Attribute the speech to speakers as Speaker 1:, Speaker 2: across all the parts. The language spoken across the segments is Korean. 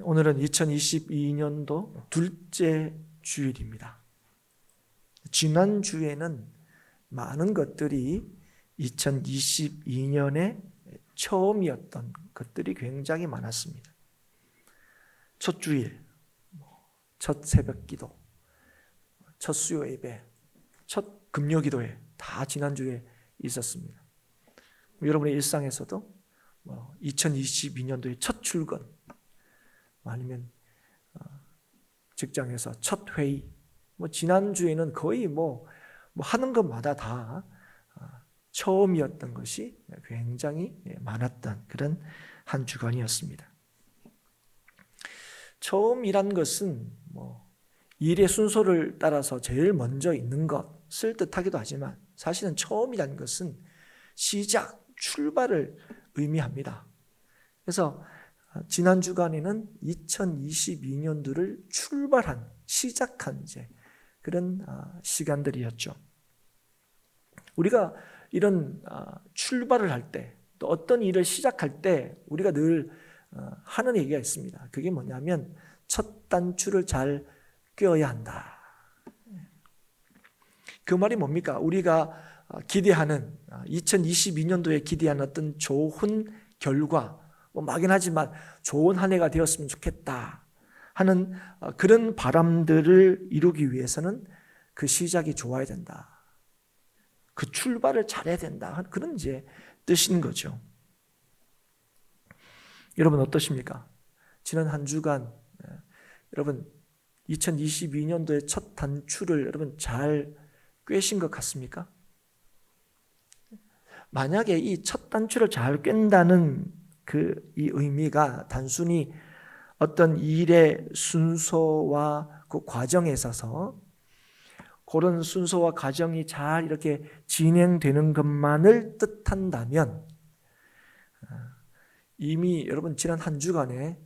Speaker 1: 오늘은 2022년도 둘째 주일입니다. 지난주에는 많은 것들이 2022년의 처음이었던 것들이 굉장히 많았습니다. 첫 주일, 첫 새벽 기도, 첫 수요 예배, 첫 금요 기도회 다 지난주에 있었습니다. 여러분의 일상에서도 2022년도의 첫 출근, 아니면 직장에서 첫 회의, 지난주에는 거의 하는 것마다 다 처음이었던 것이 굉장히 많았던 그런 한 주간이었습니다. 처음이란 것은 일의 순서를 따라서 제일 먼저 있는 것을 뜻하기도 하지만 사실은 처음이란 것은 시작, 출발을 의미합니다. 그래서 지난 주간에는 2022년도를 출발한, 시작한 그런 시간들이었죠. 우리가 이런 출발을 할 때, 또 어떤 일을 시작할 때 우리가 늘 하는 얘기가 있습니다. 그게 뭐냐면 첫 단추를 잘 꿰어야 한다. 그 말이 뭡니까? 우리가 기대하는 2022년도에 기대하는 어떤 좋은 결과, 막연하지만 좋은 한 해가 되었으면 좋겠다 하는 그런 바람들을 이루기 위해서는 그 시작이 좋아야 된다. 그 출발을 잘해야 된다. 그런 뜻인 거죠. 여러분 어떠십니까? 지난 한 주간 여러분 2022년도의 첫 단추를 여러분 잘 꿰신 것 같습니까? 만약에 이 첫 단추를 잘 꿰다는 이 의미가 단순히 어떤 일의 순서와 그 과정에 있어서 그런 순서와 과정이 잘 이렇게 진행되는 것만을 뜻한다면 이미 여러분 지난 한 주간에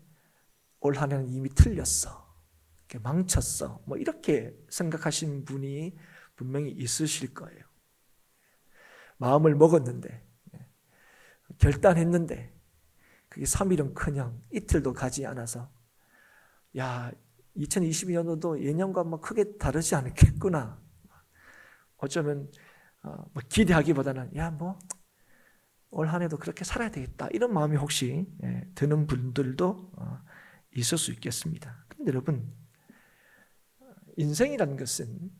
Speaker 1: 올 한 해는 이미 틀렸어, 망쳤어, 이렇게 생각하신 분이 분명히 있으실 거예요. 마음을 먹었는데, 결단했는데 그게 3일은커녕 이틀도 가지 않아서 2022년도도 예년과 크게 다르지 않겠구나. 어쩌면 기대하기보다는 올 한 해도 그렇게 살아야 되겠다, 이런 마음이 혹시 드는 분들도 있을 수 있겠습니다. 그런데 여러분, 인생이라는 것은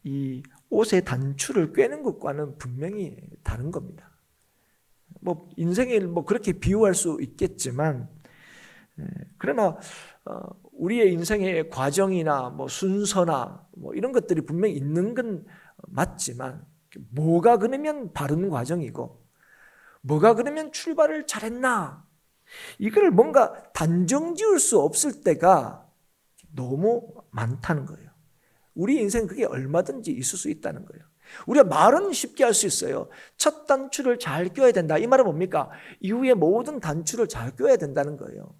Speaker 1: 이 옷의 단추를 꿰는 것과는 분명히 다른 겁니다. 인생을 그렇게 비유할 수 있겠지만, 그러나 우리의 인생의 과정이나 순서나 이런 것들이 분명히 있는 건 맞지만, 뭐가 그러면 바른 과정이고 뭐가 그러면 출발을 잘했나, 이걸 뭔가 단정 지을 수 없을 때가 너무 많다는 거예요. 우리 인생 그게 얼마든지 있을 수 있다는 거예요. 우리가 말은 쉽게 할 수 있어요. 첫 단추를 잘 껴야 된다. 이 말은 뭡니까? 이후에 모든 단추를 잘 껴야 된다는 거예요.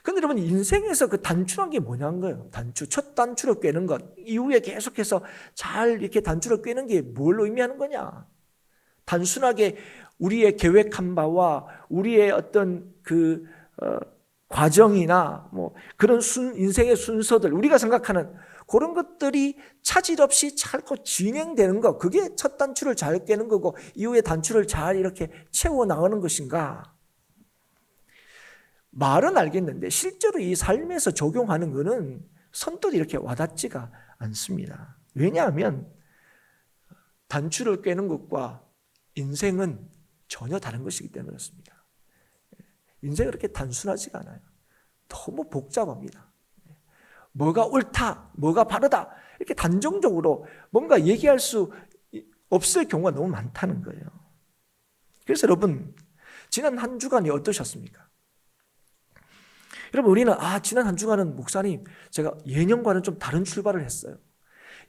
Speaker 1: 그런데 여러분, 인생에서 그 단추란 게 뭐냐는 거예요. 단추, 첫 단추를 꿰는 것, 이후에 계속해서 잘 이렇게 단추를 꿰는 게 뭘 의미하는 거냐? 단순하게 우리의 계획한 바와 우리의 어떤 과정이나 그런 인생의 순서들, 우리가 생각하는 그런 것들이 차질 없이 잘 진행되는 것, 그게 첫 단추를 잘 꿰는 거고 이후에 단추를 잘 이렇게 채워 나가는 것인가? 말은 알겠는데 실제로 이 삶에서 적용하는 것은 선뜻 이렇게 와닿지가 않습니다. 왜냐하면 단추를 꿰는 것과 인생은 전혀 다른 것이기 때문에 그렇습니다. 인생은 그렇게 단순하지가 않아요. 너무 복잡합니다. 뭐가 옳다, 뭐가 바르다, 이렇게 단정적으로 뭔가 얘기할 수 없을 경우가 너무 많다는 거예요. 그래서 여러분, 지난 한 주간이 어떠셨습니까? 여러분, 우리는 지난 한 주간은 목사님, 제가 예년과는 좀 다른 출발을 했어요.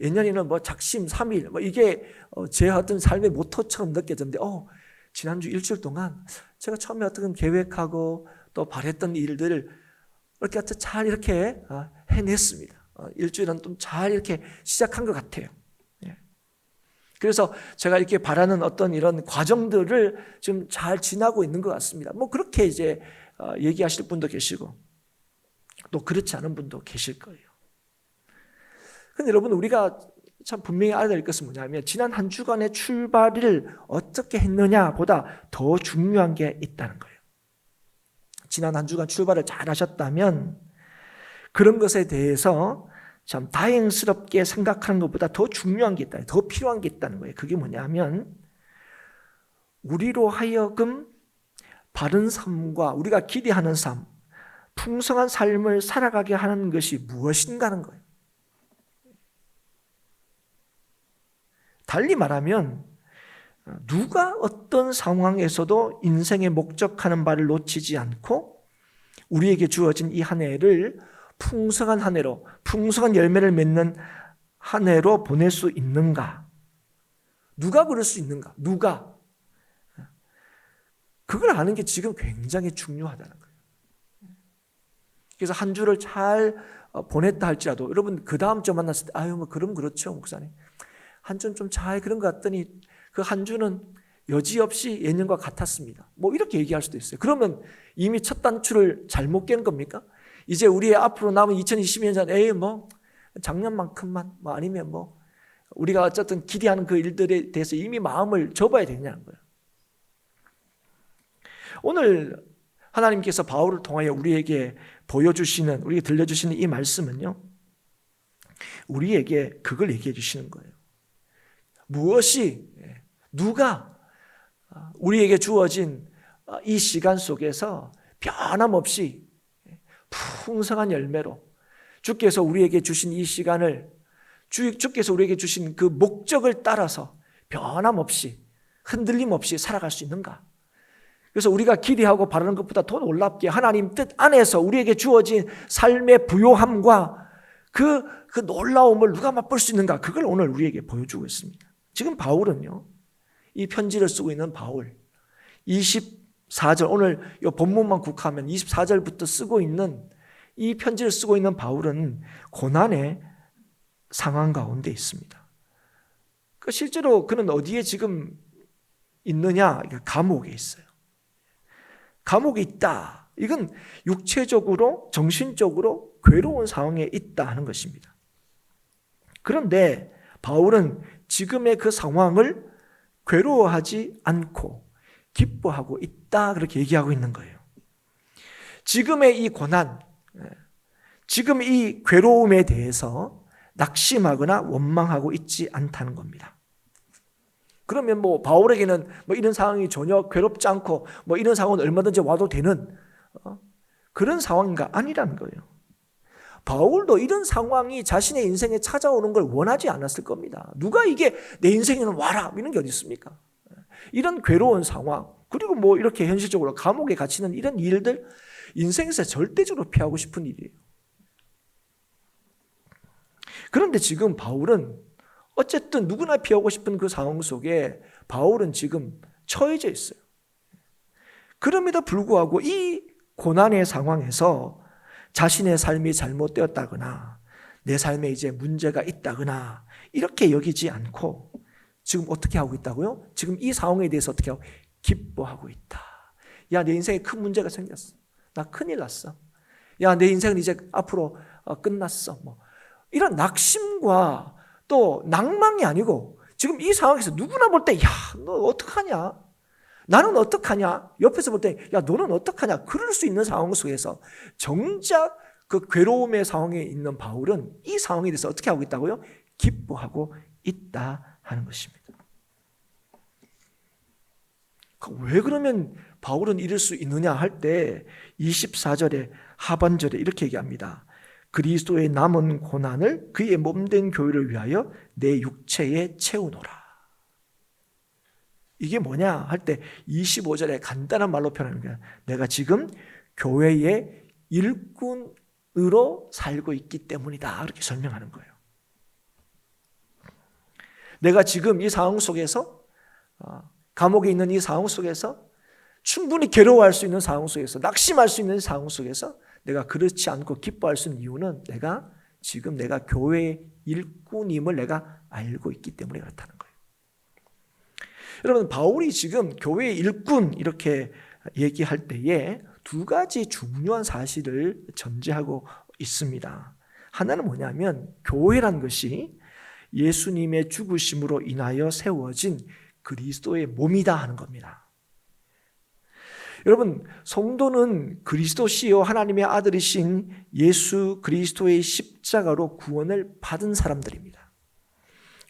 Speaker 1: 예년에는 작심 3일 이게 제 어떤 삶의 모토처럼 느껴졌는데 지난주 일주일 동안 제가 처음에 어떻게 계획하고 또 바랬던 일들을 이렇게 잘 이렇게 해냈습니다. 일주일은 좀 잘 이렇게 시작한 것 같아요. 그래서 제가 이렇게 바라는 어떤 이런 과정들을 지금 잘 지나고 있는 것 같습니다. 그렇게 얘기하실 분도 계시고 또 그렇지 않은 분도 계실 거예요. 그런데 여러분, 우리가 참 분명히 알아야 될 것은 뭐냐면 지난 한 주간의 출발을 어떻게 했느냐보다 더 중요한 게 있다는 거예요. 지난 한 주간 출발을 잘 하셨다면 그런 것에 대해서 참 다행스럽게 생각하는 것보다 더 중요한 게 있다, 더 필요한 게 있다는 거예요. 그게 뭐냐면 우리로 하여금 바른 삶과 우리가 기대하는 삶, 풍성한 삶을 살아가게 하는 것이 무엇인가 하는 거예요. 달리 말하면 누가 어떤 상황에서도 인생의 목적하는 바를 놓치지 않고 우리에게 주어진 이 한 해를 풍성한 한 해로, 풍성한 열매를 맺는 한 해로 보낼 수 있는가? 누가 그럴 수 있는가? 누가? 그걸 아는 게 지금 굉장히 중요하다는 거예요. 그래서 한 주를 잘 보냈다 할지라도 여러분 그 다음 주 만났을 때 아유 뭐 그럼 그렇죠 목사님, 한 주는 좀 잘 그런 것 같더니 그 한 주는 여지없이 예년과 같았습니다, 뭐 이렇게 얘기할 수도 있어요. 그러면 이미 첫 단추를 잘못 깬 겁니까? 이제 우리의 앞으로 남은 2020년 에이 뭐 작년만큼만 뭐 아니면 뭐 우리가 어쨌든 기대하는 그 일들에 대해서 이미 마음을 접어야 되냐는 거예요. 오늘 하나님께서 바울을 통하여 우리에게 보여주시는, 우리에게 들려주시는 이 말씀은요, 우리에게 그걸 얘기해 주시는 거예요. 무엇이, 누가 우리에게 주어진 이 시간 속에서 변함없이 풍성한 열매로 주께서 우리에게 주신 이 시간을, 주께서 우리에게 주신 그 목적을 따라서 변함없이 흔들림 없이 살아갈 수 있는가? 그래서 우리가 기대하고 바라는 것보다 더 놀랍게 하나님 뜻 안에서 우리에게 주어진 삶의 부요함과 그 놀라움을 누가 맛볼 수 있는가? 그걸 오늘 우리에게 보여주고 있습니다. 지금 바울은요, 이 편지를 쓰고 있는 바울, 24절, 오늘 이 본문만 국하면 24절부터 쓰고 있는 이 편지를 쓰고 있는 바울은 고난의 상황 가운데 있습니다. 실제로 그는 어디에 지금 있느냐? 감옥에 있어요. 감옥에 있다. 이건 육체적으로, 정신적으로 괴로운 상황에 있다 하는 것입니다. 그런데 바울은 지금의 그 상황을 괴로워하지 않고 기뻐하고 있다, 그렇게 얘기하고 있는 거예요. 지금의 이 고난, 지금 이 괴로움에 대해서 낙심하거나 원망하고 있지 않다는 겁니다. 그러면 뭐 바울에게는 뭐 이런 상황이 전혀 괴롭지 않고 뭐 이런 상황은 얼마든지 와도 되는 그런 상황인가? 아니라는 거예요. 바울도 이런 상황이 자신의 인생에 찾아오는 걸 원하지 않았을 겁니다. 누가 이게 내 인생에는 와라 이런 게 어디 있습니까? 이런 괴로운 상황, 그리고 뭐 이렇게 현실적으로 감옥에 갇히는 이런 일들, 인생에서 절대적으로 피하고 싶은 일이에요. 그런데 지금 바울은 어쨌든 누구나 피하고 싶은 그 상황 속에 바울은 지금 처해져 있어요. 그럼에도 불구하고 이 고난의 상황에서 자신의 삶이 잘못되었다거나 내 삶에 이제 문제가 있다거나 이렇게 여기지 않고 지금 어떻게 하고 있다고요? 지금 이 상황에 대해서 어떻게 하고? 기뻐하고 있다. 야, 내 인생에 큰 문제가 생겼어. 나 큰일 났어. 야, 내 인생은 이제 앞으로 끝났어. 뭐 이런 낙심과 또 낭망이 아니고 지금 이 상황에서 누구나 볼 때 야, 너 어떡하냐? 나는 어떡하냐? 옆에서 볼 때 야, 너는 어떡하냐? 그럴 수 있는 상황 속에서 정작 그 괴로움의 상황에 있는 바울은 이 상황에 대해서 어떻게 하고 있다고요? 기뻐하고 있다 하는 것입니다. 왜 그러면 바울은 이럴 수 있느냐 할 때 24절에 하반절에 이렇게 얘기합니다. 그리스도의 남은 고난을 그의 몸된 교회를 위하여 내 육체에 채우노라. 이게 뭐냐 할 때 25절에 간단한 말로 표현하는 거야. 내가 지금 교회의 일꾼으로 살고 있기 때문이다. 그렇게 설명하는 거예요. 내가 지금 이 상황 속에서 감옥에 있는 이 상황 속에서 충분히 괴로워할 수 있는 상황 속에서 낙심할 수 있는 상황 속에서 내가 그렇지 않고 기뻐할 수 있는 이유는 내가 지금 내가 교회의 일꾼임을 내가 알고 있기 때문에 그렇다는 거예요. 여러분, 바울이 지금 교회의 일꾼 이렇게 얘기할 때에 두 가지 중요한 사실을 전제하고 있습니다. 하나는 뭐냐면 교회란 것이 예수님의 죽으심으로 인하여 세워진 그리스도의 몸이다 하는 겁니다. 여러분, 성도는 그리스도시요 하나님의 아들이신 예수 그리스도의 십자가로 구원을 받은 사람들입니다.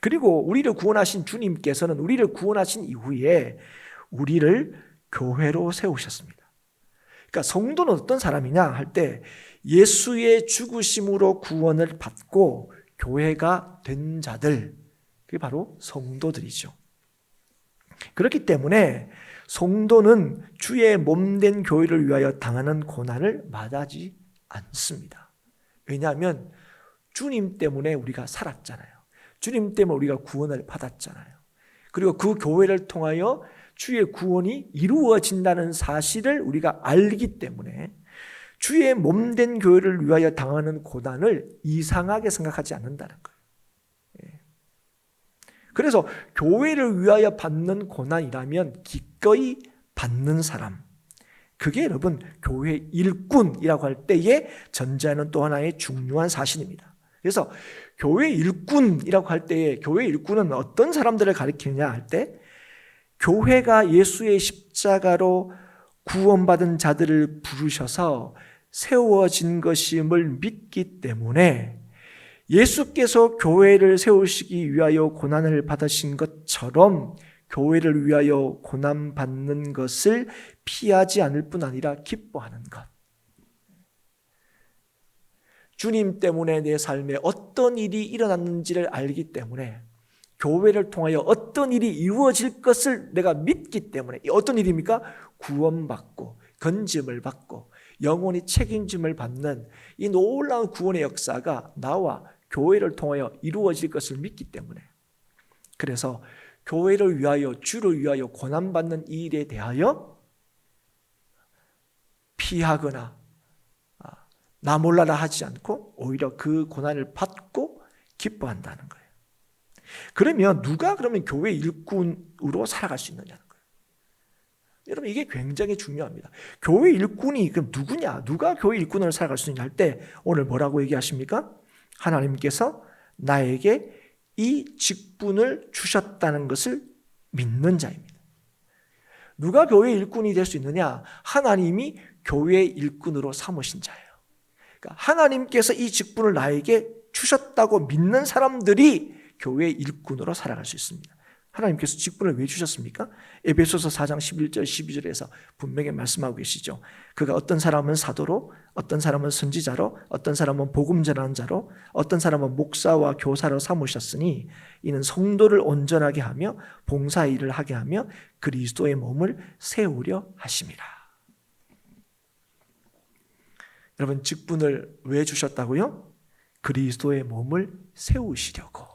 Speaker 1: 그리고 우리를 구원하신 주님께서는 우리를 구원하신 이후에 우리를 교회로 세우셨습니다. 그러니까 성도는 어떤 사람이냐 할 때 예수의 죽으심으로 구원을 받고 교회가 된 자들, 그게 바로 성도들이죠. 그렇기 때문에 성도는 주의 몸된 교회를 위하여 당하는 고난을 마다하지 않습니다. 왜냐하면 주님 때문에 우리가 살았잖아요. 주님 때문에 우리가 구원을 받았잖아요. 그리고 그 교회를 통하여 주의 구원이 이루어진다는 사실을 우리가 알기 때문에 주의 몸된 교회를 위하여 당하는 고난을 이상하게 생각하지 않는다는 거예요. 그래서 교회를 위하여 받는 고난이라면 기꺼이 받는 사람, 그게 여러분 교회 일꾼이라고 할 때에 전제하는 또 하나의 중요한 사실입니다. 그래서 교회 일꾼이라고 할 때에 교회 일꾼은 어떤 사람들을 가리키느냐 할 때 교회가 예수의 십자가로 구원받은 자들을 부르셔서 세워진 것임을 믿기 때문에 예수께서 교회를 세우시기 위하여 고난을 받으신 것처럼 교회를 위하여 고난받는 것을 피하지 않을 뿐 아니라 기뻐하는 것. 주님 때문에 내 삶에 어떤 일이 일어났는지를 알기 때문에 교회를 통하여 어떤 일이 이루어질 것을 내가 믿기 때문에 어떤 일입니까? 구원받고 건짐을 받고 영원히 책임짐을 받는 이 놀라운 구원의 역사가 나와 교회를 통하여 이루어질 것을 믿기 때문에 그래서 교회를 위하여 주를 위하여 고난받는 이 일에 대하여 피하거나 나 몰라라 하지 않고 오히려 그 고난을 받고 기뻐한다는 거예요. 그러면 누가 그러면 교회 일꾼으로 살아갈 수 있느냐는 거예요. 여러분 이게 굉장히 중요합니다. 교회 일꾼이 그럼 누구냐? 누가 교회 일꾼으로 살아갈 수 있느냐 할 때 오늘 뭐라고 얘기하십니까? 하나님께서 나에게 이 직분을 주셨다는 것을 믿는 자입니다. 누가 교회 일꾼이 될 수 있느냐? 하나님이 교회 일꾼으로 삼으신 자예요. 그러니까 하나님께서 이 직분을 나에게 주셨다고 믿는 사람들이 교회 일꾼으로 살아갈 수 있습니다. 하나님께서 직분을 왜 주셨습니까? 에베소서 4장 11절 12절에서 분명히 말씀하고 계시죠. 그가 어떤 사람은 사도로, 어떤 사람은 선지자로, 어떤 사람은 복음 전하는 자로, 어떤 사람은 목사와 교사로 삼으셨으니 이는 성도를 온전하게 하며 봉사 일을 하게 하며 그리스도의 몸을 세우려 하심이라. 여러분 직분을 왜 주셨다고요? 그리스도의 몸을 세우시려고.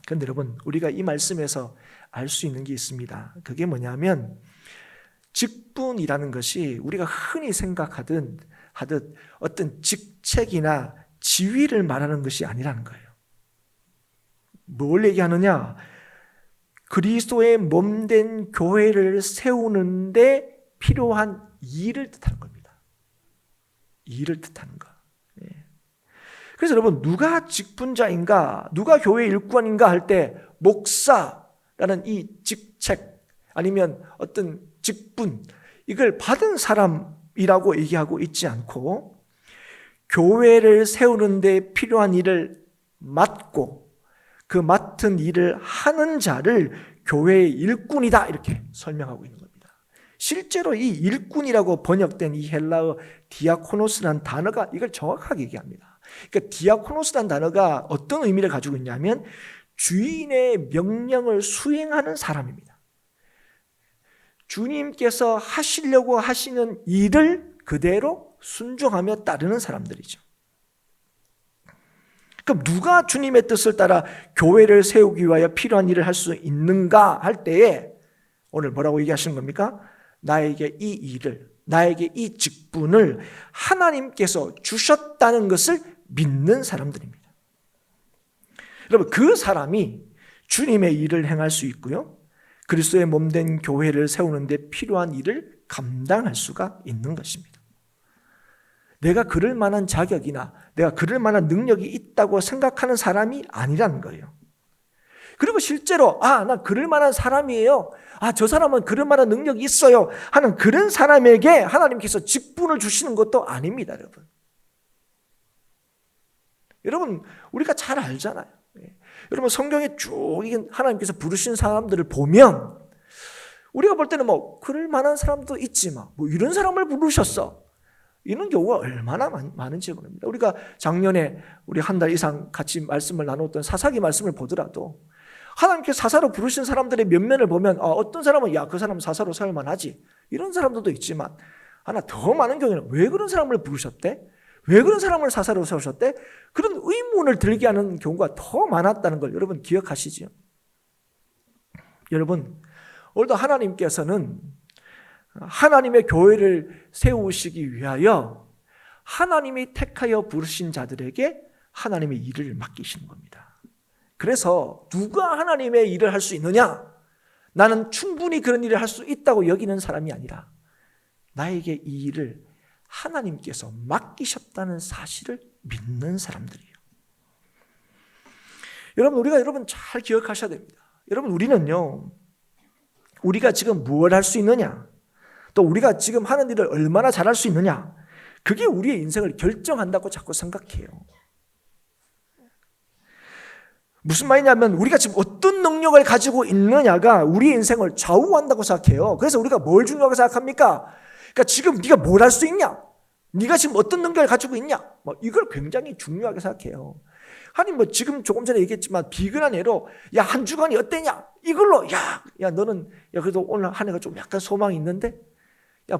Speaker 1: 그런데 여러분 우리가 이 말씀에서 알 수 있는 게 있습니다. 그게 뭐냐면 직분이라는 것이 우리가 흔히 생각하듯 어떤 직책이나 지위를 말하는 것이 아니라는 거예요. 뭘 얘기하느냐? 그리스도의 몸된 교회를 세우는데 필요한 일을 뜻하는 겁니다. 일을 뜻하는 거. 그래서 여러분 누가 직분자인가, 누가 교회 일꾼인가 할 때 목사라는 이 직책 아니면 어떤 직분 이걸 받은 사람이라고 얘기하고 있지 않고 교회를 세우는 데 필요한 일을 맡고 그 맡은 일을 하는 자를 교회의 일꾼이다 이렇게 설명하고 있는 겁니다. 실제로 이 일꾼이라고 번역된 이 헬라어 디아코노스라는 단어가 이걸 정확하게 얘기합니다. 그러니까 디아코노스라는 단어가 어떤 의미를 가지고 있냐면 주인의 명령을 수행하는 사람입니다. 주님께서 하시려고 하시는 일을 그대로 순종하며 따르는 사람들이죠. 그럼 누가 주님의 뜻을 따라 교회를 세우기 위하여 필요한 일을 할 수 있는가 할 때에 오늘 뭐라고 얘기하시는 겁니까? 나에게 이 일을, 나에게 이 직분을 하나님께서 주셨다는 것을 믿는 사람들입니다. 여러분 그 사람이 주님의 일을 행할 수 있고요. 그리스도의 몸된 교회를 세우는 데 필요한 일을 감당할 수가 있는 것입니다. 내가 그럴 만한 자격이나 내가 그럴 만한 능력이 있다고 생각하는 사람이 아니라는 거예요. 그리고 실제로 나 그럴 만한 사람이에요. 저 사람은 그럴 만한 능력이 있어요 하는 그런 사람에게 하나님께서 직분을 주시는 것도 아닙니다, 여러분. 여러분, 우리가 잘 알잖아요. 여러분, 성경에 쭉 하나님께서 부르신 사람들을 보면 우리가 볼 때는 그럴 만한 사람도 있지만 이런 사람을 부르셨어. 이런 경우가 얼마나 많은지 모릅니다. 우리가 작년에 우리 한 달 이상 같이 말씀을 나눴던 사사기 말씀을 보더라도 하나님께서 사사로 부르신 사람들의 면면을 보면 어떤 사람은 그 사람은 사사로 살만하지 이런 사람들도 있지만 하나 더 많은 경우에는 왜 그런 사람을 부르셨대? 왜 그런 사람을 사사로 세우셨대? 그런 의문을 들게 하는 경우가 더 많았다는 걸 여러분 기억하시죠? 여러분, 오늘도 하나님께서는 하나님의 교회를 세우시기 위하여 하나님이 택하여 부르신 자들에게 하나님의 일을 맡기시는 겁니다. 그래서 누가 하나님의 일을 할 수 있느냐? 나는 충분히 그런 일을 할 수 있다고 여기는 사람이 아니라 나에게 이 일을 하나님께서 맡기셨다는 사실을 믿는 사람들이에요. 여러분 잘 기억하셔야 됩니다. 여러분, 우리는요, 우리가 지금 무엇을 할 수 있느냐, 또 우리가 지금 하는 일을 얼마나 잘할 수 있느냐, 그게 우리의 인생을 결정한다고 자꾸 생각해요. 무슨 말이냐면 우리가 지금 어떤 능력을 가지고 있느냐가 우리의 인생을 좌우한다고 생각해요. 그래서 우리가 뭘 중요하게 생각합니까? 그러니까 지금 네가 뭘 할 수 있냐? 네가 지금 어떤 능력을 가지고 있냐? 이걸 굉장히 중요하게 생각해요. 하나님 지금 조금 전에 얘기했지만 비근한 예로 한 주간이 어땠냐? 이걸로 너는 그래도 오늘 한 해가 좀 약간 소망이 있는데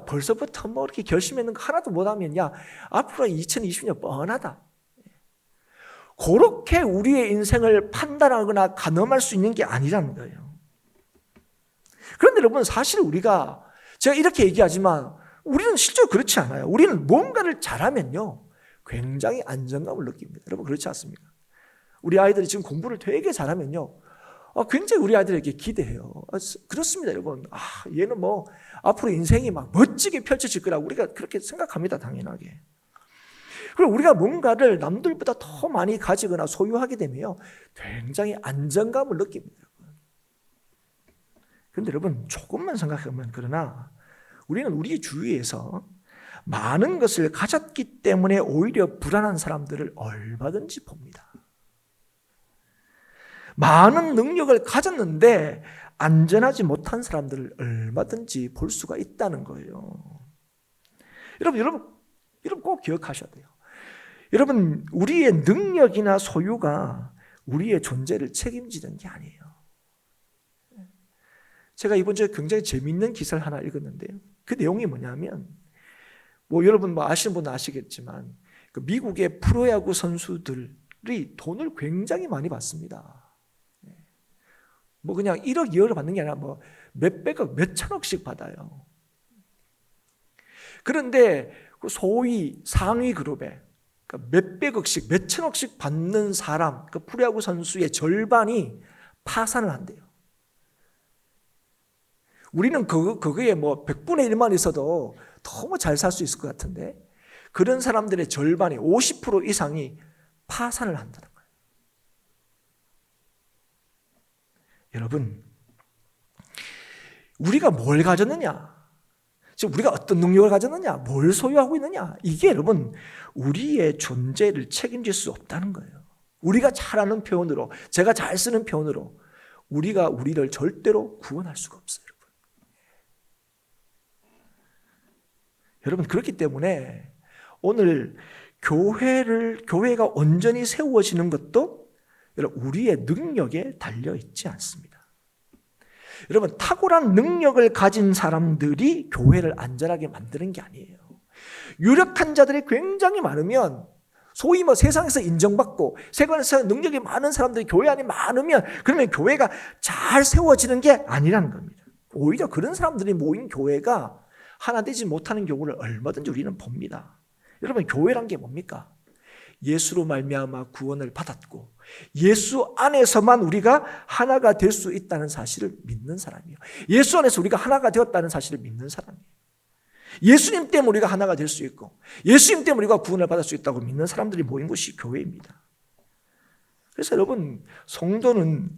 Speaker 1: 벌써부터 이렇게 결심했는 거 하나도 못하면 앞으로 2020년 뻔하다. 그렇게 우리의 인생을 판단하거나 가늠할 수 있는 게 아니라는 거예요. 그런데 여러분, 사실 제가 이렇게 얘기하지만 우리는 실제로 그렇지 않아요. 우리는 뭔가를 잘하면요 굉장히 안정감을 느낍니다. 여러분, 그렇지 않습니까? 우리 아이들이 지금 공부를 되게 잘하면요 굉장히 우리 아이들에게 기대해요. 그렇습니다, 여러분. 얘는 앞으로 인생이 막 멋지게 펼쳐질 거라고 우리가 그렇게 생각합니다, 당연하게. 그리고 우리가 뭔가를 남들보다 더 많이 가지거나 소유하게 되면요 굉장히 안정감을 느낍니다. 그런데 여러분, 조금만 생각하면 그러나 우리는 우리 주위에서 많은 것을 가졌기 때문에 오히려 불안한 사람들을 얼마든지 봅니다. 많은 능력을 가졌는데 안전하지 못한 사람들을 얼마든지 볼 수가 있다는 거예요. 여러분 꼭 기억하셔야 돼요. 여러분, 우리의 능력이나 소유가 우리의 존재를 책임지는 게 아니에요. 제가 이번 주에 굉장히 재미있는 기사를 하나 읽었는데요. 그 내용이 뭐냐면 여러분 아시는 분은 아시겠지만 미국의 프로야구 선수들이 돈을 굉장히 많이 받습니다. 그냥 1억, 2억을 받는 게 아니라 몇백억, 몇천억씩 받아요. 그런데 소위 상위 그룹에 몇백억씩, 몇천억씩 받는 사람, 프로야구 선수의 절반이 파산을 한대요. 우리는 그거에 100분의 1만 있어도 너무 잘 살 수 있을 것 같은데 그런 사람들의 절반이 50% 이상이 파산을 한다는 거예요. 여러분, 우리가 뭘 가졌느냐? 지금 우리가 어떤 능력을 가졌느냐? 뭘 소유하고 있느냐? 이게 여러분 우리의 존재를 책임질 수 없다는 거예요. 우리가 잘 아는 표현으로, 제가 잘 쓰는 표현으로 우리가 우리를 절대로 구원할 수가 없어요. 여러분, 그렇기 때문에 오늘 교회가 온전히 세워지는 것도 여러분 우리의 능력에 달려있지 않습니다. 여러분, 탁월한 능력을 가진 사람들이 교회를 안전하게 만드는 게 아니에요. 유력한 자들이 굉장히 많으면, 소위 세상에서 인정받고 세상에서 능력이 많은 사람들이 교회 안에 많으면 그러면 교회가 잘 세워지는 게 아니라는 겁니다. 오히려 그런 사람들이 모인 교회가 하나 되지 못하는 경우를 얼마든지 우리는 봅니다. 여러분, 교회란 게 뭡니까? 예수로 말미암아 구원을 받았고 예수 안에서만 우리가 하나가 될 수 있다는 사실을 믿는 사람이에요. 예수 안에서 우리가 하나가 되었다는 사실을 믿는 사람이에요. 예수님 때문에 우리가 하나가 될 수 있고 예수님 때문에 우리가 구원을 받을 수 있다고 믿는 사람들이 모인 곳이 교회입니다. 그래서 여러분, 성도는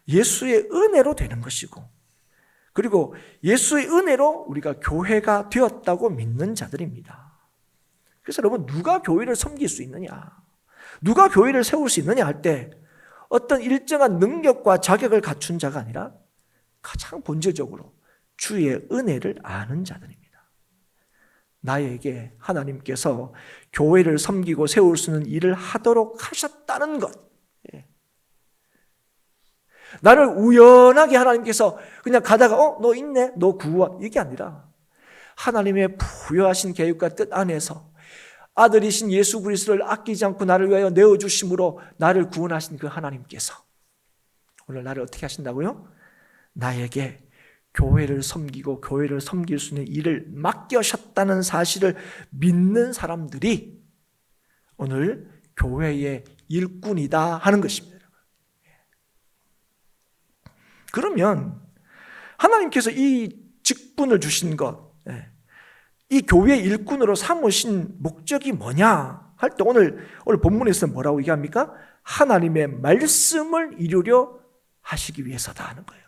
Speaker 1: 예수의 은혜로 되는 것이고 그리고 예수의 은혜로 우리가 교회가 되었다고 믿는 자들입니다. 그래서 여러분, 누가 교회를 섬길 수 있느냐, 누가 교회를 세울 수 있느냐 할 때 어떤 일정한 능력과 자격을 갖춘 자가 아니라 가장 본질적으로 주의 은혜를 아는 자들입니다. 나에게 하나님께서 교회를 섬기고 세울 수 있는 일을 하도록 하셨다는 것, 나를 우연하게 하나님께서 그냥 가다가 너 있네, 너 구원, 이게 아니라 하나님의 부여하신 계획과 뜻 안에서 아들이신 예수 그리스도를 아끼지 않고 나를 위하여 내어주심으로 나를 구원하신 그 하나님께서 오늘 나를 어떻게 하신다고요? 나에게 교회를 섬기고 교회를 섬길 수 있는 일을 맡겨셨다는 사실을 믿는 사람들이 오늘 교회의 일꾼이다 하는 것입니다. 그러면 하나님께서 이 직분을 주신 것, 이 교회의 일꾼으로 삼으신 목적이 뭐냐 할 때 오늘 본문에서 뭐라고 얘기합니까? 하나님의 말씀을 이루려 하시기 위해서다 하는 거예요.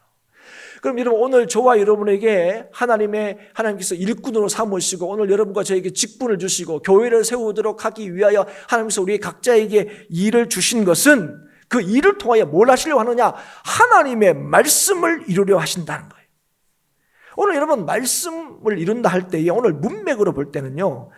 Speaker 1: 그럼 여러분, 오늘 저와 여러분에게 하나님께서 일꾼으로 삼으시고 오늘 여러분과 저에게 직분을 주시고 교회를 세우도록 하기 위하여 하나님께서 우리 각자에게 일을 주신 것은 그 일을 통하여 뭘 하시려고 하느냐? 하나님의 말씀을 이루려 하신다는 거예요. 오늘 여러분, 말씀을 이룬다 할 때에 오늘 문맥으로 볼 때는요,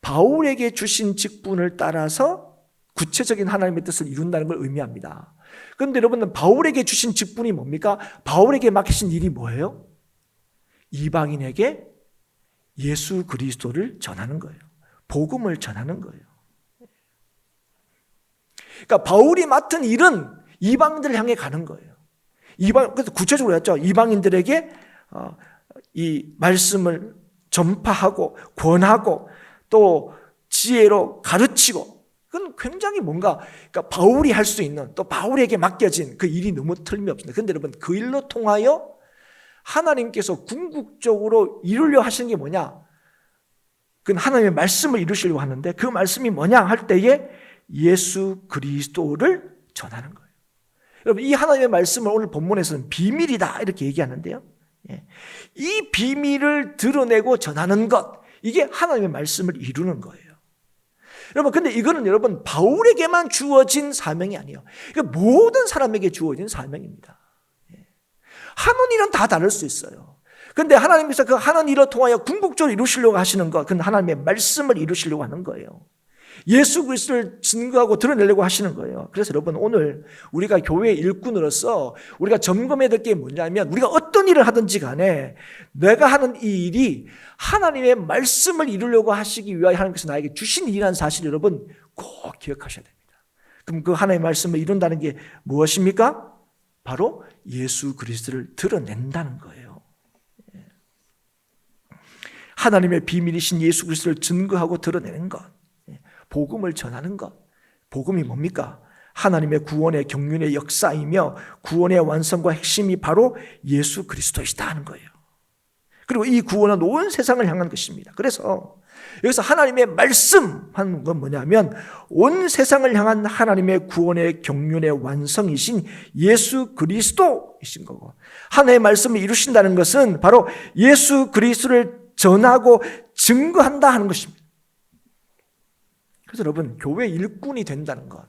Speaker 1: 바울에게 주신 직분을 따라서 구체적인 하나님의 뜻을 이룬다는 걸 의미합니다. 그런데 여러분, 바울에게 주신 직분이 뭡니까? 바울에게 맡기신 일이 뭐예요? 이방인에게 예수 그리스도를 전하는 거예요. 복음을 전하는 거예요. 그러니까 바울이 맡은 일은 이방인들을 향해 가는 거예요. 그래서 구체적으로 했죠. 이방인들에게 이 말씀을 전파하고 권하고 또 지혜로 가르치고, 그건 굉장히 그러니까 바울이 할 수 있는, 또 바울에게 맡겨진 그 일이 너무 틀림없습니다. 그런데 여러분, 그 일로 통하여 하나님께서 궁극적으로 이루려 하시는 게 뭐냐? 그건 하나님의 말씀을 이루시려고 하는데 그 말씀이 뭐냐 할 때에 예수 그리스도를 전하는 거예요. 여러분, 이 하나님의 말씀을 오늘 본문에서는 비밀이다 이렇게 얘기하는데요, 이 비밀을 드러내고 전하는 것, 이게 하나님의 말씀을 이루는 거예요. 여러분, 근데 이거는 여러분 바울에게만 주어진 사명이 아니에요. 그러니까 모든 사람에게 주어진 사명입니다. 하는 일은 다 다를 수 있어요. 그런데 하나님께서 그 하는 일을 통하여 궁극적으로 이루시려고 하시는 것, 그건 하나님의 말씀을 이루시려고 하는 거예요. 예수 그리스도를 증거하고 드러내려고 하시는 거예요. 그래서 여러분, 오늘 우리가 교회의 일꾼으로서 우리가 점검해야 될 게 뭐냐면, 우리가 어떤 일을 하든지 간에 내가 하는 이 일이 하나님의 말씀을 이루려고 하시기 위하여 하나님께서 나에게 주신 일이라는 사실을 여러분 꼭 기억하셔야 됩니다. 그럼 그 하나님의 말씀을 이룬다는 게 무엇입니까? 바로 예수 그리스도를 드러낸다는 거예요. 하나님의 비밀이신 예수 그리스도를 증거하고 드러내는 것, 복음을 전하는 것. 복음이 뭡니까? 하나님의 구원의 경륜의 역사이며 구원의 완성과 핵심이 바로 예수 그리스도이시다 하는 거예요. 그리고 이 구원은 온 세상을 향한 것입니다. 그래서 여기서 하나님의 말씀 하는 건 뭐냐면, 온 세상을 향한 하나님의 구원의 경륜의 완성이신 예수 그리스도이신 거고, 하나님의 말씀을 이루신다는 것은 바로 예수 그리스도를 전하고 증거한다 하는 것입니다. 그래서 여러분, 교회 일꾼이 된다는 것,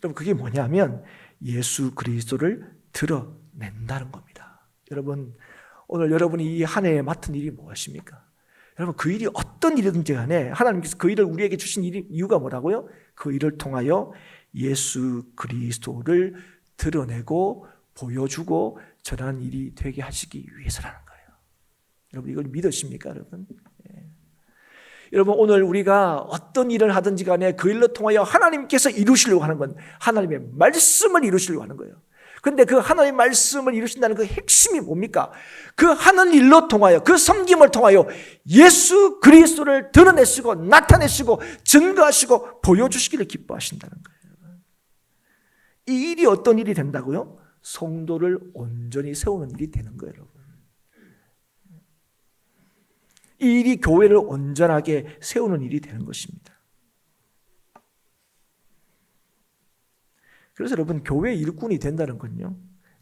Speaker 1: 여러분 그게 뭐냐면 예수 그리스도를 드러낸다는 겁니다. 여러분, 오늘 여러분이 이 한 해에 맡은 일이 무엇입니까? 여러분, 그 일이 어떤 일이든지 간에 하나님께서 그 일을 우리에게 주신 이유가 뭐라고요? 그 일을 통하여 예수 그리스도를 드러내고 보여주고 전하는 일이 되게 하시기 위해서라는 거예요. 여러분, 이걸 믿으십니까, 여러분? 여러분, 오늘 우리가 어떤 일을 하든지 간에 그 일로 통하여 하나님께서 이루시려고 하는 건 하나님의 말씀을 이루시려고 하는 거예요. 그런데 그 하나님의 말씀을 이루신다는 그 핵심이 뭡니까? 그 하는 일로 통하여, 그 섬김을 통하여 예수 그리스도를 드러내시고 나타내시고 증거하시고 보여주시기를 기뻐하신다는 거예요. 이 일이 어떤 일이 된다고요? 성도를 온전히 세우는 일이 되는 거예요, 여러분. 이 일이 교회를 온전하게 세우는 일이 되는 것입니다. 그래서 여러분, 교회 일꾼이 된다는 건요,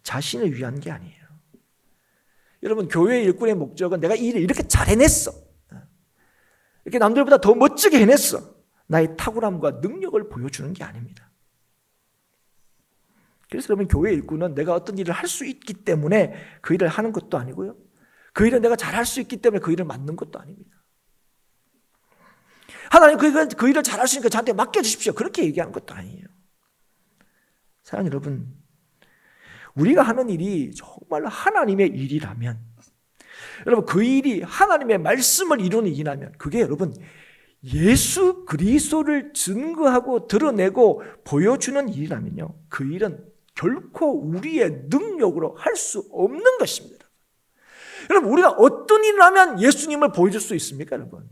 Speaker 1: 자신을 위한 게 아니에요. 여러분, 교회 일꾼의 목적은 내가 이 일을 이렇게 잘 해냈어, 이렇게 남들보다 더 멋지게 해냈어, 나의 탁월함과 능력을 보여주는 게 아닙니다. 그래서 여러분, 교회 일꾼은 내가 어떤 일을 할 수 있기 때문에 그 일을 하는 것도 아니고요, 그 일은 내가 잘할 수 있기 때문에 그 일을 맡는 것도 아닙니다. 하나님, 그 일을 잘할 수 있으니까 저한테 맡겨주십시오, 그렇게 얘기하는 것도 아니에요. 사랑하는 여러분, 우리가 하는 일이 정말 하나님의 일이라면, 여러분, 그 일이 하나님의 말씀을 이루는 일이라면, 그게 여러분 예수 그리스도를 증거하고 드러내고 보여주는 일이라면요, 그 일은 결코 우리의 능력으로 할 수 없는 것입니다. 여러분, 우리가 어떤 일을 하면 예수님을 보여줄 수 있습니까, 여러분?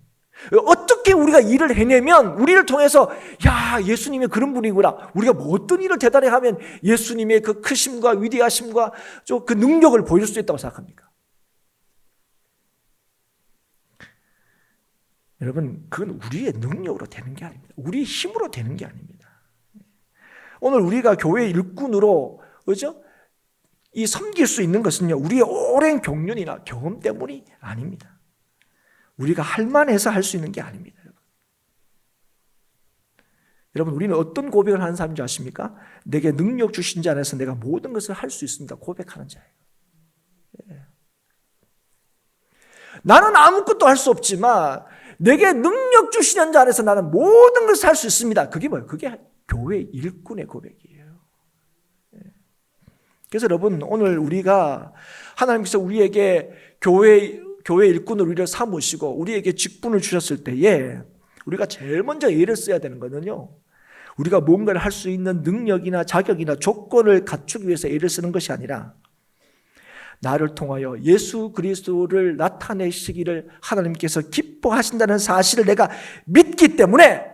Speaker 1: 어떻게 우리가 일을 해내면 우리를 통해서 야, 예수님이 그런 분이구나, 우리가 뭐 어떤 일을 대단히 하면 예수님의 그 크심과 위대하심과 그 능력을 보여줄 수 있다고 생각합니까? 여러분, 그건 우리의 능력으로 되는 게 아닙니다. 우리의 힘으로 되는 게 아닙니다. 오늘 우리가 교회 일꾼으로, 그죠? 이 섬길 수 있는 것은요, 우리의 오랜 경륜이나 경험 때문이 아닙니다. 우리가 할 만해서 할 수 있는 게 아닙니다. 여러분, 우리는 어떤 고백을 하는 사람인지 아십니까? 내게 능력 주신 자 안에서 내가 모든 것을 할 수 있습니다, 고백하는 자예요. 예. 나는 아무것도 할 수 없지만 내게 능력 주시는 자 안에서 나는 모든 것을 할 수 있습니다. 그게 뭐예요? 그게 교회 일꾼의 고백이에요. 예. 그래서 여러분, 오늘 우리가 하나님께서 우리에게 교회 일꾼을 우리를 삼으시고 우리에게 직분을 주셨을 때에 우리가 제일 먼저 예를 써야 되는 것은요, 우리가 뭔가를 할 수 있는 능력이나 자격이나 조건을 갖추기 위해서 예를 쓰는 것이 아니라 나를 통하여 예수 그리스도를 나타내시기를 하나님께서 기뻐하신다는 사실을 내가 믿기 때문에,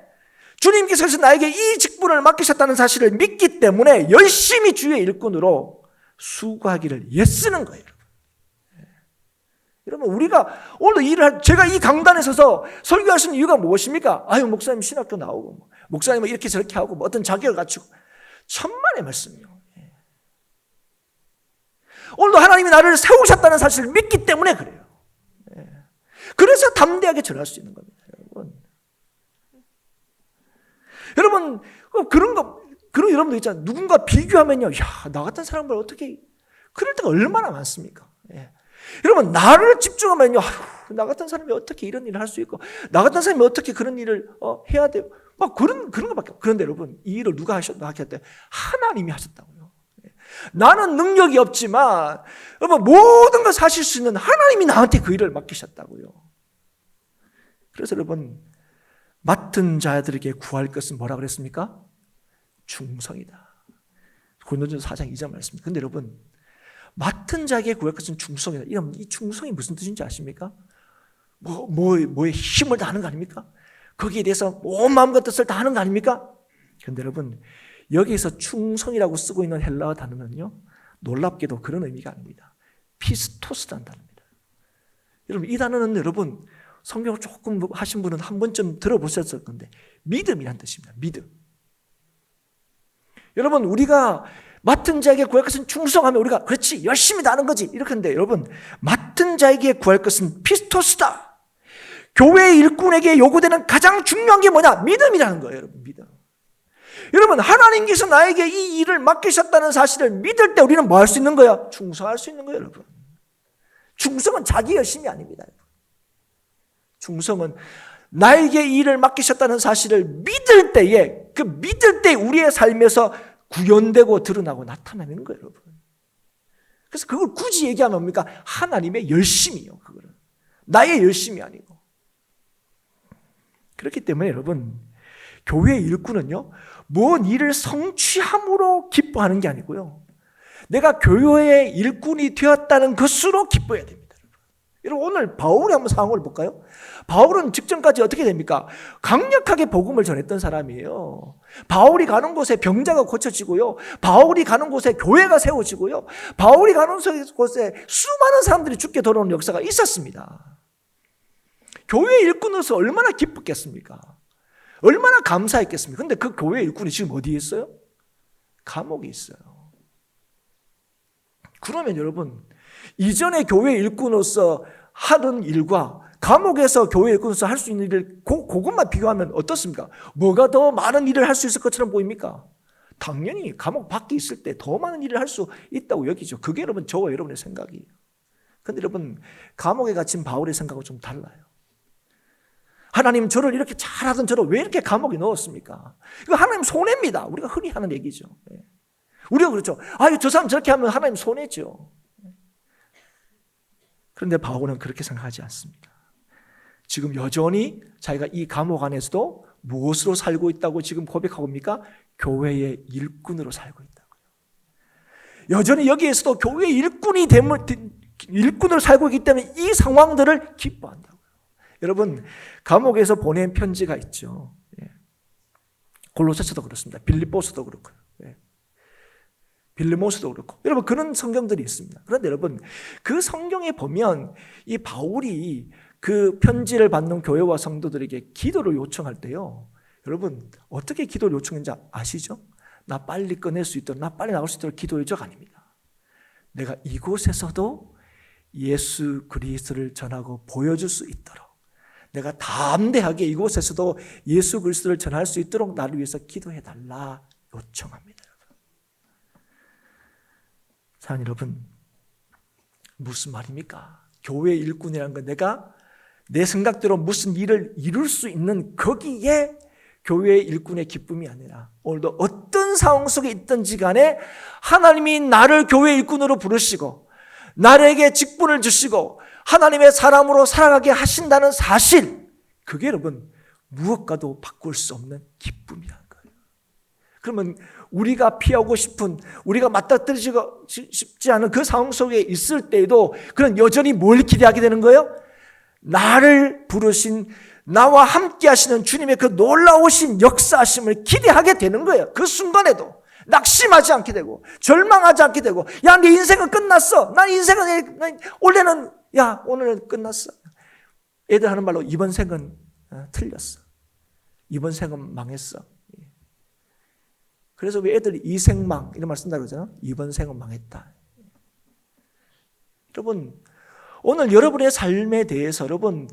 Speaker 1: 주님께서 나에게 이 직분을 맡기셨다는 사실을 믿기 때문에 열심히 주의 일꾼으로 수고하기를 애쓰는 거예요. 여러분, 우리가 오늘 제가 이 강단에 서서 설교할 수 있는 이유가 무엇입니까? 아유, 목사님 신학교 나오고, 목사님은 이렇게 저렇게 하고, 어떤 자격을 갖추고, 천만의 말씀이요. 오늘도 하나님이 나를 세우셨다는 사실을 믿기 때문에 그래요. 그래서 담대하게 전할 수 있는 겁니다, 여러분. 그런 여러분도 있잖아요. 누군가 비교하면요, 야, 나 같은 사람을 어떻게, 그럴 때가 얼마나 많습니까? 여러분, 나를 집중하면요, 나 같은 사람이 어떻게 이런 일을 할 수 있고, 나 같은 사람이 어떻게 그런 일을 해야 돼요? 막 그런 것밖에. 그런데 여러분, 이 일을 누가 하셨대? 하나님이 하셨다고요. 나는 능력이 없지만, 여러분, 모든 것을 하실 수 있는 하나님이 나한테 그 일을 맡기셨다고요. 그래서 여러분, 맡은 자들에게 구할 것은 뭐라 그랬습니까? 충성이다. 고린도전서 4장 2절 말씀입니다. 근데 여러분, 맡은 자에게 구할 것은 충성이다. 이 충성이 무슨 뜻인지 아십니까? 뭐에 힘을 다하는 거 아닙니까? 거기에 대해서 온 마음과 뜻을 다하는 거 아닙니까? 그런데 여러분, 여기에서 충성이라고 쓰고 있는 헬라어 단어는요, 놀랍게도 그런 의미가 아닙니다. 피스토스라는 단어입니다. 여러분, 이 단어는 여러분, 성경을 조금 하신 분은 한 번쯤 들어보셨을 건데, 믿음이란 뜻입니다. 믿음. 여러분, 우리가 맡은 자에게 구할 것은 충성하면 우리가 그렇지, 열심히 다하는 거지, 이렇게 하는데, 여러분, 맡은 자에게 구할 것은 피스토스다. 교회 일꾼에게 요구되는 가장 중요한 게 뭐냐? 믿음이라는 거예요, 여러분. 믿음. 여러분, 하나님께서 나에게 이 일을 맡기셨다는 사실을 믿을 때 우리는 뭐 할 수 있는 거야? 충성할 수 있는 거예요, 여러분. 충성은 자기 열심이 아닙니다. 충성은 나에게 이 일을 맡기셨다는 사실을 믿을 때에, 그 믿을 때 우리의 삶에서 구현되고 드러나고 나타나는 거예요, 여러분. 그래서 그걸 굳이 얘기하면 뭡니까? 하나님의 열심이요, 그거는. 나의 열심이 아니고. 그렇기 때문에 여러분, 교회의 일꾼은요, 뭔 일을 성취함으로 기뻐하는 게 아니고요, 내가 교회의 일꾼이 되었다는 것으로 기뻐해야 됩니다. 여러분, 오늘 바울의 한번 상황을 볼까요? 바울은 직전까지 어떻게 됩니까? 강력하게 복음을 전했던 사람이에요. 바울이 가는 곳에 병자가 고쳐지고요, 바울이 가는 곳에 교회가 세워지고요, 바울이 가는 곳에 수많은 사람들이 죽게 돌아오는 역사가 있었습니다. 교회 일꾼으로서 얼마나 기뻤겠습니까? 얼마나 감사했겠습니까? 근데 그 교회 일꾼이 지금 어디에 있어요? 감옥에 있어요. 그러면 여러분, 이전에 교회 일꾼으로서 하던 일과 감옥에서 교회 일꾼으로서 할 수 있는 일을 그것만 비교하면 어떻습니까? 뭐가 더 많은 일을 할 수 있을 것처럼 보입니까? 당연히 감옥 밖에 있을 때 더 많은 일을 할 수 있다고 여기죠. 그게 여러분 저와 여러분의 생각이에요. 그런데 여러분, 감옥에 갇힌 바울의 생각은 좀 달라요. 하나님, 저를 이렇게 잘하던 저를 왜 이렇게 감옥에 넣었습니까? 이거 하나님 손해입니다. 우리가 흔히 하는 얘기죠. 우리가 그렇죠. 아유, 저 사람 저렇게 하면 하나님 손해죠. 그런데 바울은 그렇게 생각하지 않습니다. 지금 여전히 자기가 이 감옥 안에서도 무엇으로 살고 있다고 지금 고백하고 있습니까? 교회의 일꾼으로 살고 있다고요. 여전히 여기에서도 교회의 일꾼으로 살고 있기 때문에 이 상황들을 기뻐한다고요. 여러분, 감옥에서 보낸 편지가 있죠. 골로새서도 그렇습니다. 빌립보서도 그렇고요. 빌레모스도 그렇고, 여러분 그런 성경들이 있습니다. 그런데 여러분, 그 성경에 보면 이 바울이 그 편지를 받는 교회와 성도들에게 기도를 요청할 때요, 여러분 어떻게 기도를 요청했는지 아시죠? 나 빨리 꺼낼 수 있도록, 나 빨리 나올 수 있도록 기도해줘가 아닙니다. 내가 이곳에서도 예수 그리스도를 전하고 보여줄 수 있도록, 내가 담대하게 이곳에서도 예수 그리스도를 전할 수 있도록 나를 위해서 기도해달라 요청합니다. 사랑하는 여러분, 무슨 말입니까? 교회 일꾼이라는 건 내가 내 생각대로 무슨 일을 이룰 수 있는 거기에 교회 일꾼의 기쁨이 아니라, 오늘도 어떤 상황 속에 있든지 간에 하나님이 나를 교회 일꾼으로 부르시고 나에게 직분을 주시고 하나님의 사람으로 살아가게 하신다는 사실, 그게 여러분 무엇과도 바꿀 수 없는 기쁨이라는 거예요. 그러면 우리가 피하고 싶은, 우리가 맞닥뜨리고 싶지 않은 그 상황 속에 있을 때에도 그는 여전히 뭘 기대하게 되는 거예요? 나를 부르신, 나와 함께 하시는 주님의 그 놀라우신 역사하심을 기대하게 되는 거예요. 그 순간에도 낙심하지 않게 되고 절망하지 않게 되고, 야, 네 인생은 끝났어. 난 인생은 원래는, 야, 오늘은 끝났어. 애들 하는 말로 이번 생은 틀렸어. 이번 생은 망했어. 그래서 왜 애들이 이생망 이런 말 쓴다고 그러잖아요. 이번 생은 망했다. 여러분, 오늘 여러분의 삶에 대해서 여러분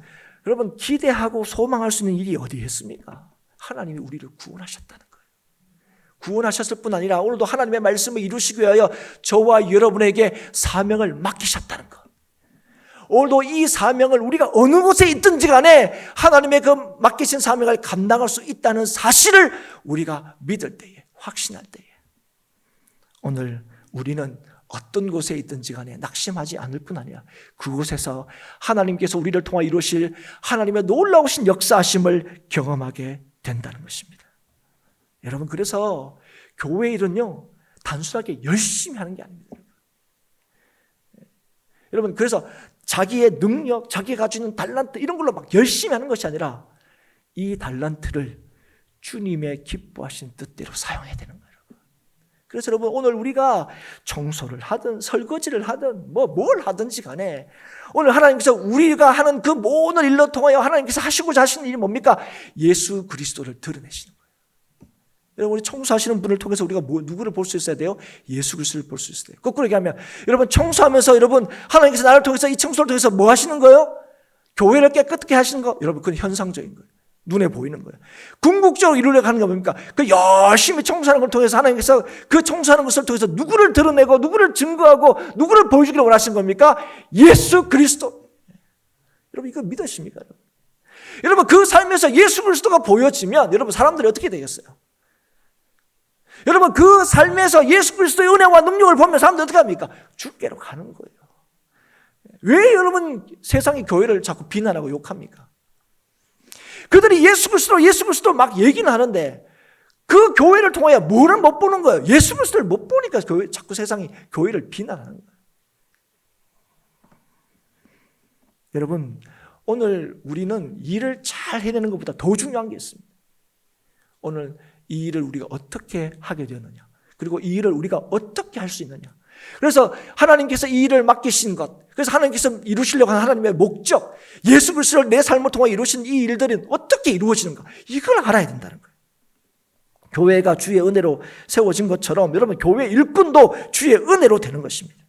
Speaker 1: 기대하고 소망할 수 있는 일이 어디에 있습니까? 하나님이 우리를 구원하셨다는 거예요. 구원하셨을 뿐 아니라 오늘도 하나님의 말씀을 이루시기 위하여 저와 여러분에게 사명을 맡기셨다는 것. 오늘도 이 사명을 우리가 어느 곳에 있든지 간에 하나님의 그 맡기신 사명을 감당할 수 있다는 사실을 우리가 믿을 때에, 확신할 때에, 오늘 우리는 어떤 곳에 있든지 간에 낙심하지 않을 뿐 아니라 그곳에서 하나님께서 우리를 통하여 이루실 하나님의 놀라우신 역사하심을 경험하게 된다는 것입니다. 여러분, 그래서 교회 일은요, 단순하게 열심히 하는 게 아닙니다. 여러분, 그래서 자기의 능력, 자기가 가지고 있는 달란트 이런 걸로 막 열심히 하는 것이 아니라 이 달란트를 주님의 기뻐하신 뜻대로 사용해야 되는 거예요. 그래서 여러분, 오늘 우리가 청소를 하든 설거지를 하든 뭘 하든지 간에 오늘 하나님께서 우리가 하는 그 모든 일로 통하여 하나님께서 하시고자 하시는 일이 뭡니까? 예수 그리스도를 드러내시는 거예요. 여러분, 우리 청소하시는 분을 통해서 우리가 누구를 볼 수 있어야 돼요? 예수 그리스도를 볼 수 있어야 돼요. 거꾸로 얘기하면 여러분, 청소하면서 여러분 하나님께서 나를 통해서 이 청소를 통해서 뭐 하시는 거예요? 교회를 깨끗하게 하시는 거. 여러분, 그건 현상적인 거예요. 눈에 보이는 거예요. 궁극적으로 이루려고 하는 게 뭡니까? 그 열심히 청소하는 걸 통해서 하나님께서 그 청소하는 것을 통해서 누구를 드러내고 누구를 증거하고 누구를 보여주기를 원하시는 겁니까? 예수 그리스도. 여러분, 이거 믿으십니까? 여러분, 그 삶에서 예수 그리스도가 보여지면 여러분, 사람들이 어떻게 되겠어요? 여러분, 그 삶에서 예수 그리스도의 은혜와 능력을 보면 사람들이 어떻게 합니까? 주께로 가는 거예요. 왜 여러분 세상이 교회를 자꾸 비난하고 욕합니까? 그들이 예수 그리스도 막 얘기는 하는데 그 교회를 통하여 뭐를 못 보는 거예요? 예수 그리스도를 못 보니까 자꾸 세상이 교회를 비난하는 거예요. 여러분, 오늘 우리는 일을 잘 해내는 것보다 더 중요한 게 있습니다. 오늘 이 일을 우리가 어떻게 하게 되느냐, 그리고 이 일을 우리가 어떻게 할 수 있느냐, 그래서 하나님께서 이 일을 맡기신 것, 그래서 하나님께서 이루시려고 하는 하나님의 목적, 예수 그리스도를 내 삶을 통해 이루신 이 일들은 어떻게 이루어지는가, 이걸 알아야 된다는 거예요. 교회가 주의 은혜로 세워진 것처럼 여러분 교회 일꾼도 주의 은혜로 되는 것입니다.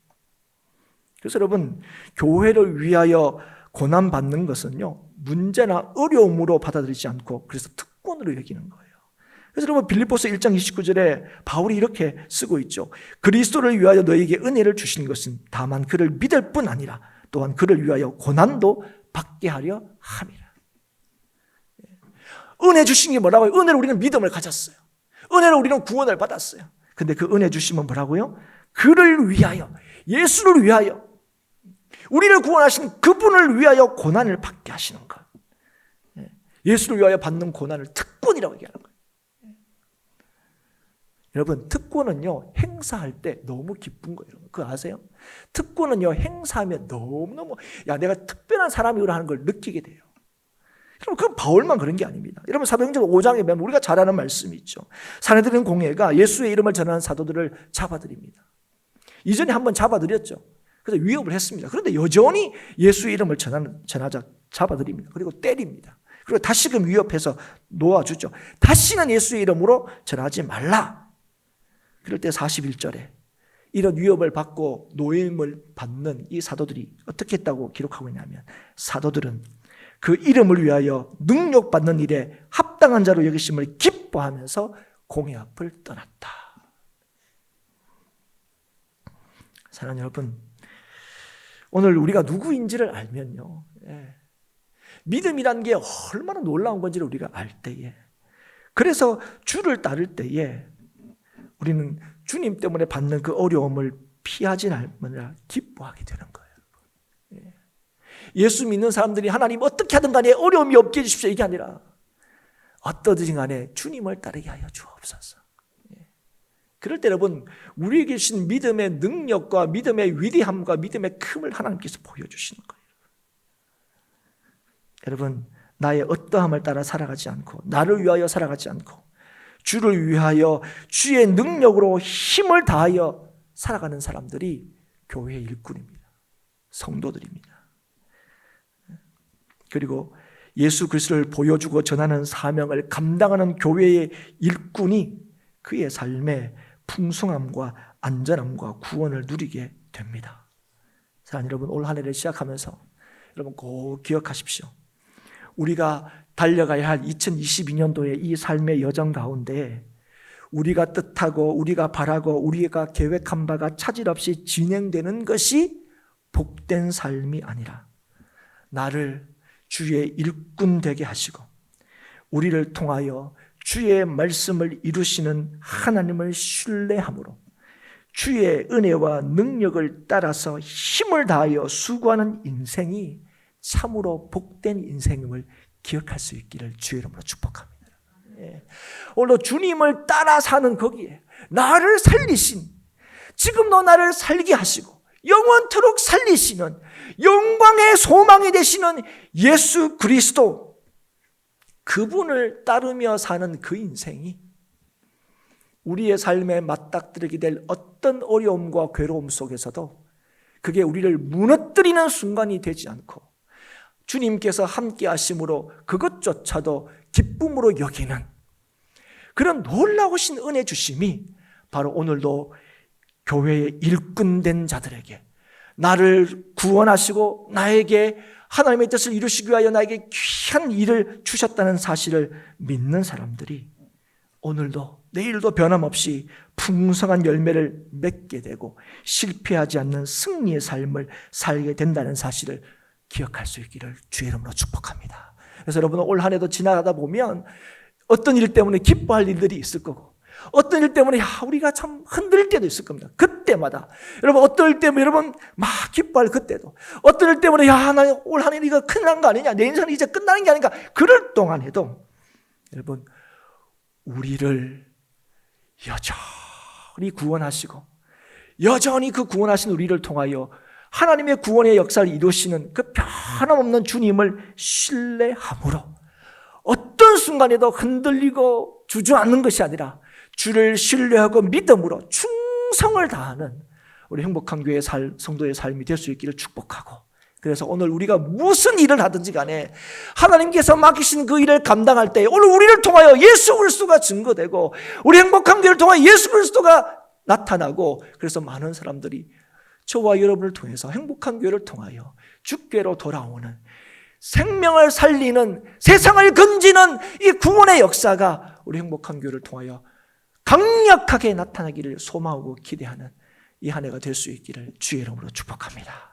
Speaker 1: 그래서 여러분 교회를 위하여 고난받는 것은요 문제나 어려움으로 받아들이지 않고 그래서 특권으로 여기는 거예요. 그래서 여러분 빌립보서 1장 29절에 바울이 이렇게 쓰고 있죠. 그리스도를 위하여 너에게 은혜를 주신 것은 다만 그를 믿을 뿐 아니라 또한 그를 위하여 고난도 받게 하려 함이라. 은혜 주신 게 뭐라고요? 은혜로 우리는 믿음을 가졌어요. 은혜로 우리는 구원을 받았어요. 근데 그 은혜 주심은 뭐라고요? 그를 위하여, 예수를 위하여, 우리를 구원하신 그분을 위하여 고난을 받게 하시는 것. 예수를 위하여 받는 고난을 특권이라고 얘기하는 거예요. 여러분 특권은요 행사할 때 너무 기쁜 거예요. 그거 아세요? 특권은요 행사하면 너무너무 내가 특별한 사람이구나 하는 걸 느끼게 돼요. 여러분 그건 바울만 그런 게 아닙니다. 여러분 사도행전 5장에 보면 우리가 잘 아는 말씀이 있죠. 산헤드린 공회가 예수의 이름을 전하는 사도들을 잡아들입니다. 이전에 한번 잡아들였죠. 그래서 위협을 했습니다. 그런데 여전히 예수의 이름을 전하자 잡아들입니다. 그리고 때립니다. 그리고 다시금 위협해서 놓아주죠. 다시는 예수의 이름으로 전하지 말라. 그럴 때 41절에 이런 위협을 받고 노임을 받는 이 사도들이 어떻게 했다고 기록하고 있냐면 사도들은 그 이름을 위하여 능력받는 일에 합당한 자로 여기심을 기뻐하면서 공회 앞을 떠났다. 사랑하는 여러분, 오늘 우리가 누구인지를 알면요, 믿음이란 게 얼마나 놀라운 건지를 우리가 알 때에, 그래서 주를 따를 때에 우리는 주님 때문에 받는 그 어려움을 피하지 않으라 기뻐하게 되는 거예요. 예수 믿는 사람들이 하나님 어떻게 하든 간에 어려움이 없게 해주십시오 이게 아니라 어떠든지 간에 주님을 따르게 하여 주옵소서. 그럴 때 여러분 우리에게 주신 믿음의 능력과 믿음의 위대함과 믿음의 큼을 하나님께서 보여주시는 거예요. 여러분 나의 어떠함을 따라 살아가지 않고 나를 위하여 살아가지 않고 주를 위하여 주의 능력으로 힘을 다하여 살아가는 사람들이 교회의 일꾼입니다. 성도들입니다. 그리고 예수 그리스도를 보여주고 전하는 사명을 감당하는 교회의 일꾼이 그의 삶에 풍성함과 안전함과 구원을 누리게 됩니다. 사랑하는 여러분, 올 한 해를 시작하면서 여러분 꼭 기억하십시오. 우리가 달려가야 할 2022년도의 이 삶의 여정 가운데 우리가 뜻하고 우리가 바라고 우리가 계획한 바가 차질 없이 진행되는 것이 복된 삶이 아니라 나를 주의 일꾼 되게 하시고 우리를 통하여 주의 말씀을 이루시는 하나님을 신뢰함으로 주의 은혜와 능력을 따라서 힘을 다하여 수고하는 인생이 참으로 복된 인생임을 기억할 수 있기를 주의 이름으로 축복합니다. 오늘 주님을 따라 사는 거기에 나를 살리신, 지금도 나를 살게 하시고 영원토록 살리시는 영광의 소망이 되시는 예수 그리스도, 그분을 따르며 사는 그 인생이 우리의 삶에 맞닥뜨리게 될 어떤 어려움과 괴로움 속에서도 그게 우리를 무너뜨리는 순간이 되지 않고 주님께서 함께 하심으로 그것조차도 기쁨으로 여기는 그런 놀라우신 은혜 주심이 바로 오늘도 교회의 일꾼된 자들에게 나를 구원하시고 나에게 하나님의 뜻을 이루시기 위하여 나에게 귀한 일을 주셨다는 사실을 믿는 사람들이 오늘도 내일도 변함없이 풍성한 열매를 맺게 되고 실패하지 않는 승리의 삶을 살게 된다는 사실을 기억할 수 있기를 주의 이름으로 축복합니다. 그래서 여러분 올 한 해도 지나가다 보면 어떤 일 때문에 기뻐할 일들이 있을 거고 어떤 일 때문에 우리가 참 흔들릴 때도 있을 겁니다. 그때마다 여러분 어떤 일 때문에 여러분 막 기뻐할 그때도 어떤 일 때문에 나 올 한 해 이거 큰일 난 거 아니냐, 내 인생은 이제 끝나는 게 아닌가, 그럴 동안에도 여러분 우리를 여전히 구원하시고 여전히 그 구원하신 우리를 통하여 하나님의 구원의 역사를 이루시는 그 변함없는 주님을 신뢰함으로 어떤 순간에도 흔들리고 주저앉는 것이 아니라 주를 신뢰하고 믿음으로 충성을 다하는 우리 행복한 교회 성도의 삶이 될 수 있기를 축복하고, 그래서 오늘 우리가 무슨 일을 하든지 간에 하나님께서 맡기신 그 일을 감당할 때 오늘 우리를 통하여 예수 그리스도가 증거되고 우리 행복한 교회를 통하여 예수 그리스도가 나타나고, 그래서 많은 사람들이 저와 여러분을 통해서 행복한 교회를 통하여 주께로 돌아오는, 생명을 살리는, 세상을 건지는 이 구원의 역사가 우리 행복한 교회를 통하여 강력하게 나타나기를 소망하고 기대하는 이 한 해가 될 수 있기를 주의 이름으로 축복합니다.